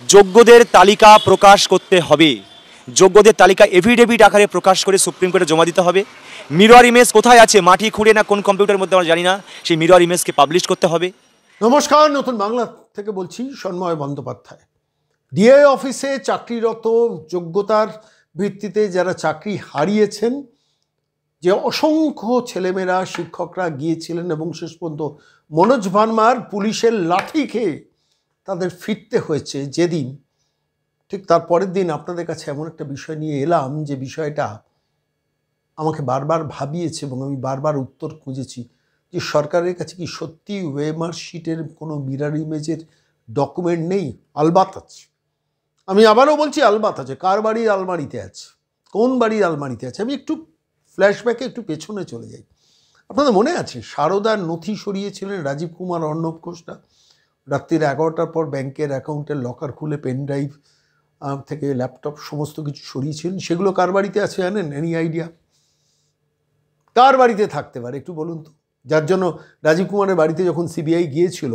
যোগ্যদের তালিকা প্রকাশ করতে হবে। যোগ্যদের তালিকা এফিডেভিট আকারে প্রকাশ করে সুপ্রিম কোর্টে জমা দিতে হবে। মিরর ইমেজ কোথায় আছে, মাটি খুঁড়ে না কোন কম্পিউটারের মধ্যে আমরা জানি না, সেই মিরর ইমেজকে পাবলিশ করতে হবে। নমস্কার, নতুন বাংলা থেকে বলছি সন্ময় বন্দ্যোপাধ্যায়। ডিএ অফিসে চাকরিরত যোগ্যতার ভিত্তিতে যারা চাকরি হারিয়েছেন, যে অসংখ্য ছেলেমেয়েরা শিক্ষকরা গিয়েছিলেন এবং শেষ পর্যন্ত মনোজ ভার্মার পুলিশের লাঠি খেয়ে তাদের ফিরতে হয়েছে যেদিন, ঠিক তার পরের দিন আপনাদের কাছে এমন একটা বিষয় নিয়ে এলাম যে বিষয়টা আমাকে বারবার ভাবিয়েছে এবং আমি বারবার উত্তর খুঁজেছি যে সরকারের কাছে কি সত্যি ওয়েমার শিটের কোনো মিরর ইমেজের ডকুমেন্ট নেই? আলবাত আছে। আমি আবারও বলছি আলবাত আছে। কার বাড়ির আলমারিতে আছে, কোন বাড়ির আলমারিতে আছে? আমি একটু ফ্ল্যাশব্যাকে একটু পেছনে চলে যাই। আপনাদের মনে আছে সারদার নথি সরিয়েছিলেন রাজীব কুমার অর্ণব ঘোষরা? রাত্রির 11টার পর ব্যাংকের অ্যাকাউন্টের লকার খুলে পেন ড্রাইভ থেকে ল্যাপটপ সমস্ত কিছু সরিয়েছিলেন। সেগুলো কার বাড়িতে আছে জানেন? Any idea? কার বাড়িতে থাকতে পারে একটু বলুন তো? যার জন্য রাজীব কুমারের বাড়িতে যখন সিবিআই গিয়েছিল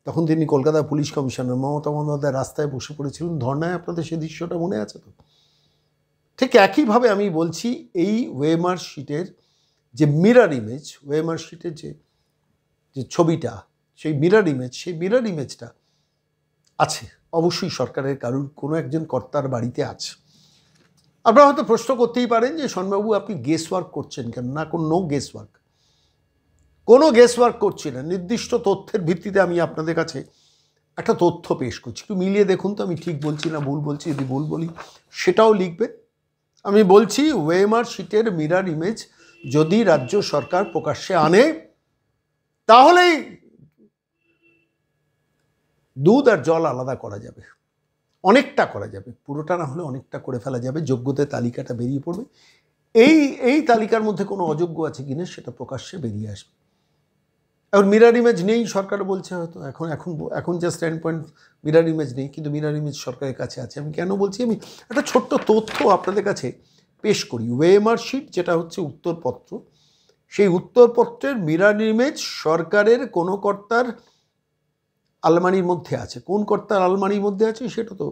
তখন তিনি কলকাতা পুলিশ কমিশনার মমতা বন্দ্যোপাধ্যায় রাস্তায় বসে পড়েছিলেন ধর্নায়। আপনাদের সে দৃশ্যটা মনে আছে তো? ঠিক একইভাবে আমি বলছি এই ওয়েমার শিটের যে মিরর ইমেজ, ওয়েমার শিটের যে ছবিটা, সেই মিরর ইমেজটা আছে অবশ্যই সরকারের কারুর কোনো একজন কর্তার বাড়িতে আছে। আপনারা হয়তো প্রশ্ন করতেই পারেন যে সন্ময়বাবু আপনি গেস ওয়ার্ক করছেন কেন? না, কোনো গেস ওয়ার্ক, কোনো গেস ওয়ার্ক করছি না। নির্দিষ্ট তথ্যের ভিত্তিতে আমি আপনাদের কাছে একটা তথ্য পেশ করছি। একটু মিলিয়ে দেখুন তো আমি ঠিক বলছি না ভুল বলছি। যদি ভুল বলি সেটাও লিখবেন। আমি বলছি ওয়েমার শিটের মিরর ইমেজ যদি রাজ্য সরকার প্রকাশ্যে আনে তাহলেই দুধ আর জল আলাদা করা যাবে, অনেকটা করা যাবে, পুরোটা না হলে অনেকটা করে ফেলা যাবে। যোগ্যতার তালিকাটা বেরিয়ে পড়বে। এই তালিকার মধ্যে কোনো অযোগ্য আছে কিনা সেটা প্রকাশ্যে বেরিয়ে আসবে। এখন মিরর ইমেজ নেই সরকার বলছে, হয়তো এখন যা স্ট্যান্ড পয়েন্ট মিরর ইমেজ নেই, কিন্তু মিরর ইমেজ সরকারের কাছে আছে। আমি কেন বলছি? আমি একটা ছোট্ট তথ্য আপনাদের কাছে পেশ করি। ওয়েমার শিট যেটা হচ্ছে উত্তরপত্র, সেই উত্তরপত্রের মিরর ইমেজ সরকারের কোনো কর্তার আলমারির মধ্যে আছে। কোন কর্তার আলমারির মধ্যে আছে সেটা তো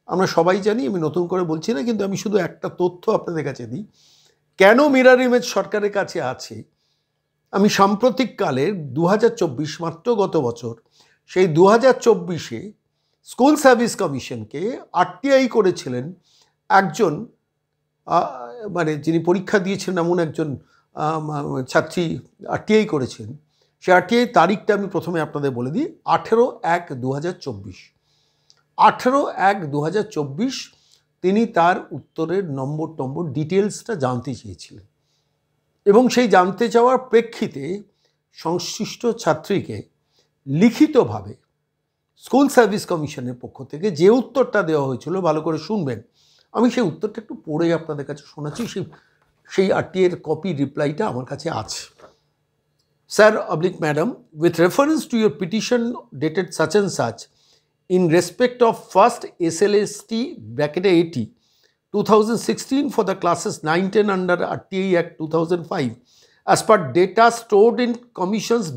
আমরা সবাই জানি, আমি নতুন করে বলছি না। কিন্তু আমি শুধু একটা তথ্য আপনাদের কাছে দিই কেন মিরর ইমেজ সরকারের কাছে আছে। আমি সাম্প্রতিককালের 2024 মাত্র গত বছর, সেই 2024-এ স্কুল সার্ভিস কমিশনকে আরটিআই করেছিলেন একজন, মানে যিনি পরীক্ষা দিয়েছেন এমন একজন ছাত্রী আরটিআই করেছেন। সে আরটিআই তারিখটা আমি প্রথমে আপনাদের বলে দিই, 18/1/2024। 18/1/2024 তিনি তার উত্তরের নম্বর ডিটেলসটা জানতে চেয়েছিলেন এবং সেই জানতে চাওয়ার প্রেক্ষিতে সংশ্লিষ্ট ছাত্রীকে লিখিতভাবে স্কুল সার্ভিস কমিশনের পক্ষ থেকে যে উত্তরটা দেওয়া হয়েছিল, ভালো করে শুনবেন, আমি সেই উত্তরটা একটু পড়ে আপনাদের কাছে শোনাচ্ছি। সেই আরটিআইয়ের কপি রিপ্লাইটা আমার কাছে আছে। Sir / Madam, with reference to your petition dated such and such, in respect of first SLST (80) 2016 for the classes 9-10 under RTI Act 2005, as per data stored in Commission's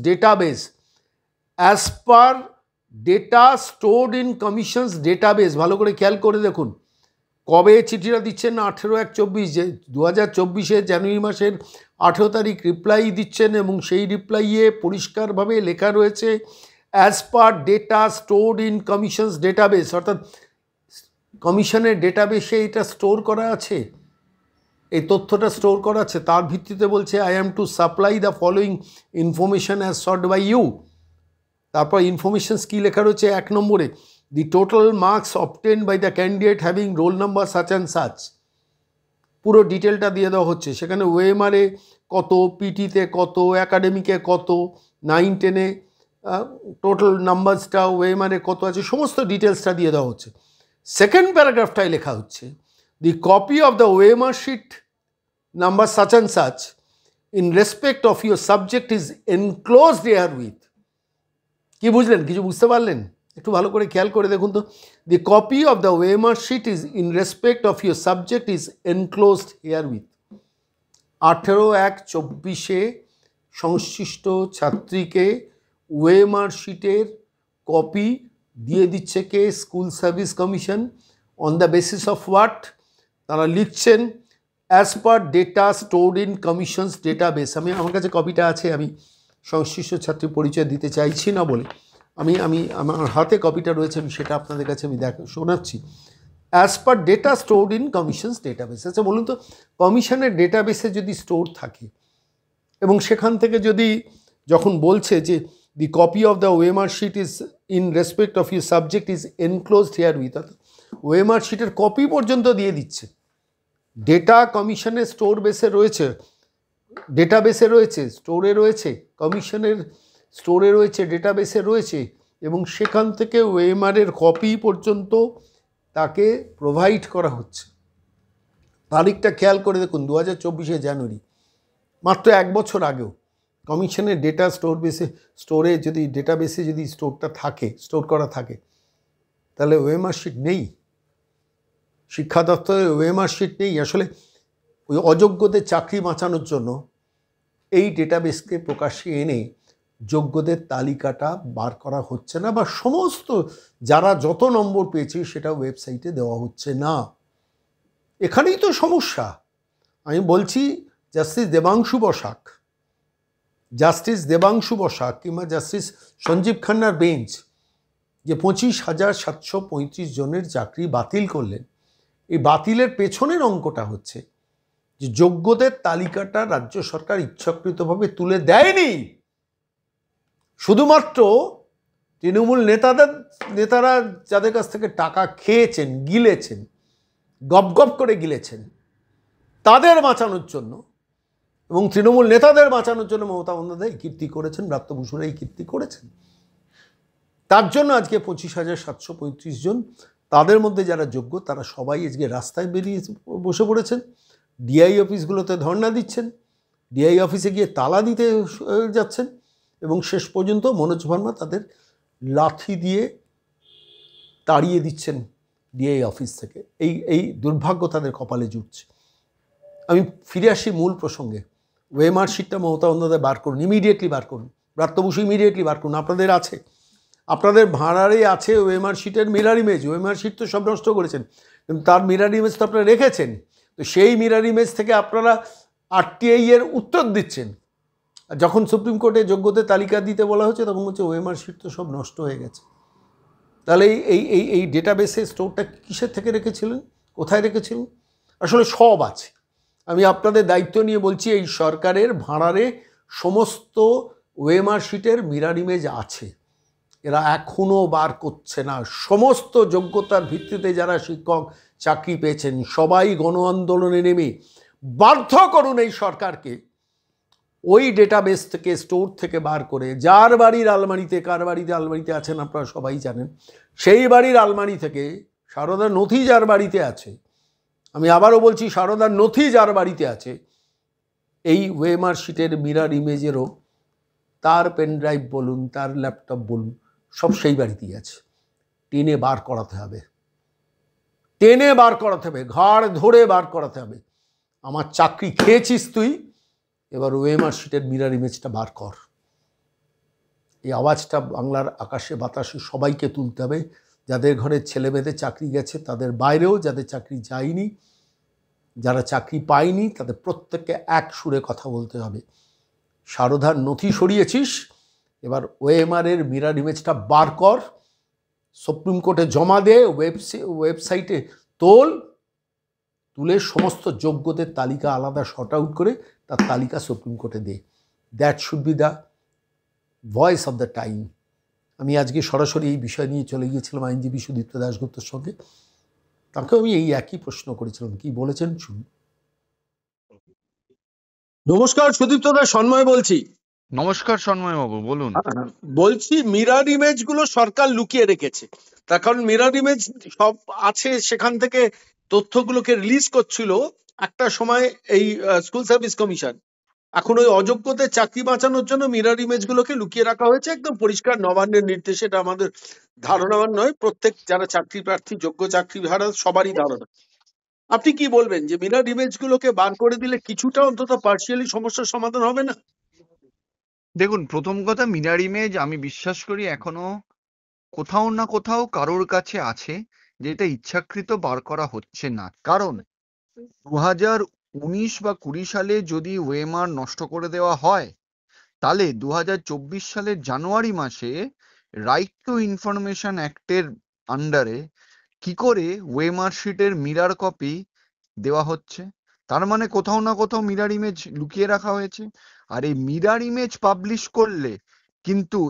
database, ভালো করে খেয়াল করে দেখুন কবে চিঠিটা দিচ্ছেন। 18/1/24, যে 2024 জানুয়ারি মাসের 18 তারিখ রিপ্লাই দিচ্ছেন এবং সেই রিপ্লাইয়ে পরিষ্কারভাবে লেখা রয়েছে as per data stored in commission's database, অর্থাৎ কমিশনের ডেটাবেসে এটা স্টোর করা আছে, এই তথ্যটা স্টোর করা আছে। তার ভিত্তিতে বলছে I am to supply the following information as sort by you. তারপর ইনফরমেশনস কী লেখা রয়েছে 1 নম্বরে, the total marks obtain by the candidate having roll number such and such. পুরো ডিটেলটা দিয়ে দেওয়া হচ্ছে। সেখানে ওএমআরে কত, পিটিতে কত, একাডেমিকে কত, 9-10-এ টোটাল নাম্বারসটা ওএমআরে কত আছে, সমস্ত ডিটেলসটা দিয়ে দেওয়া হচ্ছে। সেকেন্ড প্যারাগ্রাফটায় লেখা হচ্ছে the copy of the OMR sheet number such and such in respect of your subject is enclosed herewith. কি বুঝলেন? কিছু বুঝতে পারলেন? একটু ভালো করে খেয়াল করে দেখুন তো। The copy of the OMR sheet is in respect of your subject is enclosed herewith. 18/1/24 সংশ্লিষ্ট ছাত্রীকে ওয়েমার শিটের কপি দিয়ে দিচ্ছে কে? School service commission. On the basis of what? তারা লিখছেন as per data stored in commission's database. আমার কাছে কপিটা আছে, আমি সংশ্লিষ্ট ছাত্রী পরিচয় দিতে চাইছি না বলে আমার হাতে কপিটা রয়েছে, আমি সেটা আপনাদের কাছে আমি শোনাচ্ছি। As per data stored in commission's database. আচ্ছা বলুন তো, কমিশনের ডেটাবেসে যদি স্টোর থাকে এবং সেখান থেকে যদি যখন বলছে যে the copy of the OMR sheet is in respect of your subject is enclosed herewith, OMR শিটের কপি পর্যন্ত দিয়ে দিচ্ছে। ডেটা কমিশনের স্টোর বেসে রয়েছে, ডেটাবেসে রয়েছে, স্টোরে রয়েছে, কমিশনের স্টোরে রয়েছে, ডেটাবেসে রয়েছে, এবং সেখান থেকে ওএমআরের কপি পর্যন্ত তাকে প্রোভাইড করা হচ্ছে। তারিখটা খেয়াল করে দেখুন, 2024 জানুয়ারি, মাত্র 1 বছর আগেও কমিশনের ডেটা স্টোরে যদি ডেটাবেসে যদি স্টোরটা থাকে, স্টোর করা থাকে, তাহলে ওএমআর শিট নেই, শিক্ষা দপ্তরের ওএমআর শিট নেই। আসলে ওই অযোগ্যদের চাকরি বাঁচানোর জন্য এই ডেটাবেসকে প্রকাশ্যে এনে যোগ্যদের তালিকাটা বার করা হচ্ছে না, বা সমস্ত যারা যত নম্বর পেয়েছে সেটা ওয়েবসাইটে দেওয়া হচ্ছে না। এখানেই তো সমস্যা। আমি বলছি জাস্টিস দেবাংশু বসাক কিংবা জাস্টিস সঞ্জীব খান্নার বেঞ্চ যে 25,735 জনের চাকরি বাতিল করলেন, এই বাতিলের পেছনের অঙ্কটা হচ্ছে যে যোগ্যদের তালিকাটা রাজ্য সরকার ইচ্ছাকৃতভাবে তুলে দেয়নি। শুধুমাত্র তৃণমূল নেতারা যাদের কাছ থেকে টাকা খেয়েছেন, গিলেছেন, গপ করে গিলেছেন, তাদের বাঁচানোর জন্য, এবং তৃণমূল নেতাদের বাঁচানোর জন্য মমতা বন্দ্যোপাধ্যায় কীর্তি করেছেন, ব্রাত্য বসুরা এই কীর্তি করেছেন। তার জন্য আজকে 25,735 জন, তাদের মধ্যে যারা যোগ্য তারা সবাই আজকে রাস্তায় বেরিয়ে বসে পড়েছেন, ডিআই অফিসগুলোতে ধর্ণা দিচ্ছেন, ডিআই অফিসে গিয়ে তালা দিতে যাচ্ছেন, এবং শেষ পর্যন্ত মনোজ ভার্মা তাদের লাঠি দিয়ে তাড়িয়ে দিচ্ছেন ডিআই অফিস থেকে। এই দুর্ভাগ্য তাদের কপালে জুটছে। আমি ফিরে আসি মূল প্রসঙ্গে। ওএমআর শিটটা মমতা বন্দ্যোপাধ্যায় বার করুন, ইমিডিয়েটলি বার করুন, ব্রাত্য বসু ইমিডিয়েটলি বার করুন। আপনাদের আছে, আপনাদের ভাড়ারে আছে ওএমআর শিটের মিরার ইমেজ। ওএমআর শিট তো সব নষ্ট করেছেন, কিন্তু তার মিরার ইমেজ তো আপনারা রেখেছেন। তো সেই মিরার ইমেজ থেকে আপনারা আরটিআই এর উত্তর দিচ্ছেন। আর যখন সুপ্রিম কোর্টে যোগ্যদের তালিকা দিতে বলা হচ্ছে তখন হচ্ছে ওএমআর শিট তো সব নষ্ট হয়ে গেছে। তাহলে এই ডেটাবেসে স্টোরটা কিসের থেকে রেখেছিলেন, কোথায় রেখেছিলেন? আসলে সব আছে। আমি আপনাদের দায়িত্ব নিয়ে বলছি, এই সরকারের ভাড়ারে সমস্ত ওএমআর শিটের মিরার ইমেজ আছে, এরা এখনও বার করছে না। সমস্ত যোগ্যতার ভিত্তিতে যারা শিক্ষক চাকরি পেয়েছেন সবাই গণ আন্দোলনে নেমে বাধ্য করুন এই সরকারকে ওই ডেটাবেস থেকে, স্টোর থেকে বার করে, যার বাড়ির আলমারিতে, কার বাড়িতে আলমারিতে আছেন আপনারা সবাই জানেন, সেই বাড়ির আলমারি থেকে সারদার নথি যার বাড়িতে আছে, আমি আবারও বলছি সারদার নথি যার বাড়িতে আছে, এই ওএমআর শিটের মিরার ইমেজেরও তার পেনড্রাইভ বলুন, তার ল্যাপটপ বলুন, সব সেই বাড়িতেই আছে। টেনে বার করাতে হবে, টেনে বার করাতে হবে, ঘাড় ধরে বার করাতে হবে। আমার চাকরি খেয়েছিস তুই, এবার ওএমআর শিটের মিরার ইমেজটা বার কর। এই আওয়াজটা বাংলার আকাশে বাতাসে সবাইকে তুলতে হবে। যাদের ঘরে ছেলে মেয়েদের চাকরি গেছে, তাদের বাইরেও যাদের চাকরি যায়নি, যারা চাকরি পায়নি, তাদের প্রত্যেককে এক সুরে কথা বলতে হবে। সারদার নথি সরিয়েছিস, এবার ওএমআর-এর মিরার ইমেজটা বার কর, সুপ্রিম কোর্টে জমা দে, ওয়েবসাইটে তুলে সমস্ত যোগ্যদের তালিকা আলাদা শর্ট আউট করে তার তালিকা সুপ্রিম কোর্টে দে। That should be the voice of the time. আমি আজকে সরাসরি এই বিষয় নিয়ে চলে গিয়েছিলাম আইনজীবী সুদীপ্ত দাশগুপ্তর সঙ্গে। তাকেও আমি এই একই প্রশ্ন করেছিলাম, কি বলেছেন শুনুন। নমস্কার সুদীপ্ত দাস, সন্ময় বলছি। নমস্কার সন্ময় বাবু, বলুন। বলছি মিরার ইমেজ গুলো সরকার লুকিয়ে রেখেছে, তার কারণ মিরার ইমেজ সব আছে, সেখান থেকে তথ্যগুলোকে রিলিজ করছিল একটা সময় এই স্কুল সার্ভিস কমিশন। এখন ওই অযোগ্যদের চাকরি বাঁচানোর জন্য মিরার ইমেজ গুলোকে লুকিয়ে রাখা হয়েছে, একদম পরিষ্কার নবান্নের নির্দেশে। এটা আমাদের ধারণার নয়, প্রত্যেক যারা চাকরি প্রার্থী, যোগ্য চাকরি হারা সবারই ধারণা। আপনি কি বলবেন যে মিরার ইমেজ গুলোকে বার করে দিলে কিছুটা অন্তত পার্সিয়ালি সমস্যার সমাধান হবে না? দেখুন, প্রথম কথা, মিরার ইমেজ আমি বিশ্বাস করি এখনো কোথাও না কোথাও কারোর কাছে আছে, যে এটা ইচ্ছাকৃত বার করা হচ্ছে না। কারণ 2019 বা 20 সালে যদি ওয়েমার নষ্ট করে দেওয়া হয়, তাহলে 2024 সালের জানুয়ারি মাসে রাইট টু ইনফরমেশন অ্যাক্টের আন্ডারে কি করে ওয়েমার শিটের মিরর কপি দেওয়া হচ্ছে? তার মানে কোথাও না কোথাও মিরর ইমেজ লুকিয়ে রাখা হয়েছে। আর এই মিরর ইমেজ পাবলিশ করলে কিন্তু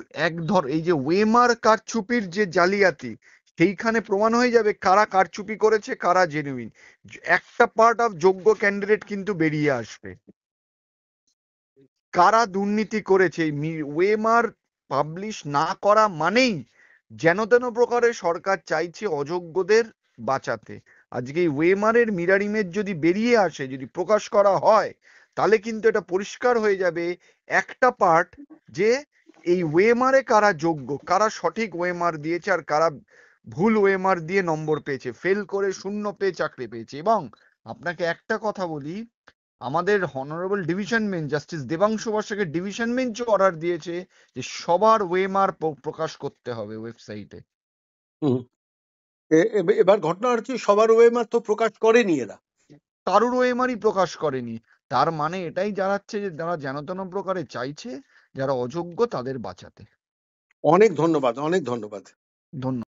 এই যে ওয়েমার কারচুপির যে জালিয়াতি, সেইখানে প্রমাণ হয়ে যাবে কারা কারচুপি করেছে, কারা জেনুইন। একটা পার্ট অফ যোগ্য ক্যান্ডিডেট কিন্তু বেরিয়ে আসবে, কারা দুর্নীতি করেছে। এই ওয়েমার পাবলিশ না করা মানেই যেন তেন প্রকারে সরকার চাইছে অযোগ্যদের বাঁচাতে। আজকে এই ওয়েমারের মিরর ইমেজ যদি বেরিয়ে আসে, যদি প্রকাশ করা হয়, তাহলে কিন্তু এটা পরিষ্কার হয়ে যাবে একটা পার্ট, যে এই ওয়েমারে কারা যোগ্য, কারা সঠিক ওয়েমার দিয়েছে আর কারা ভুল ওয়েমার দিয়ে নম্বর পেয়েছে, ফেল করে শূন্য পেয়ে চাকরি পেয়েছে। এবং আপনাকে একটা কথা বলি, আমাদের honourable division bench justice Debangshu বসাকের ডিভিশন বেঞ্চ অর্ডার দিয়েছে যে সবার ওয়েমার প্রকাশ করতে হবে ওয়েবসাইটে। হুম। এবার ঘটনা হচ্ছে সবার ওয়েমার তো প্রকাশ করেনি এরা, কারুর ওয়েমারই প্রকাশ করেনি। তার মানে এটাই জানাচ্ছে যে যারা যেন তেন প্রকারে চাইছে যারা অযোগ্য তাদের বাঁচাতে। অনেক ধন্যবাদ, অনেক ধন্যবাদ। ধন্যবাদ।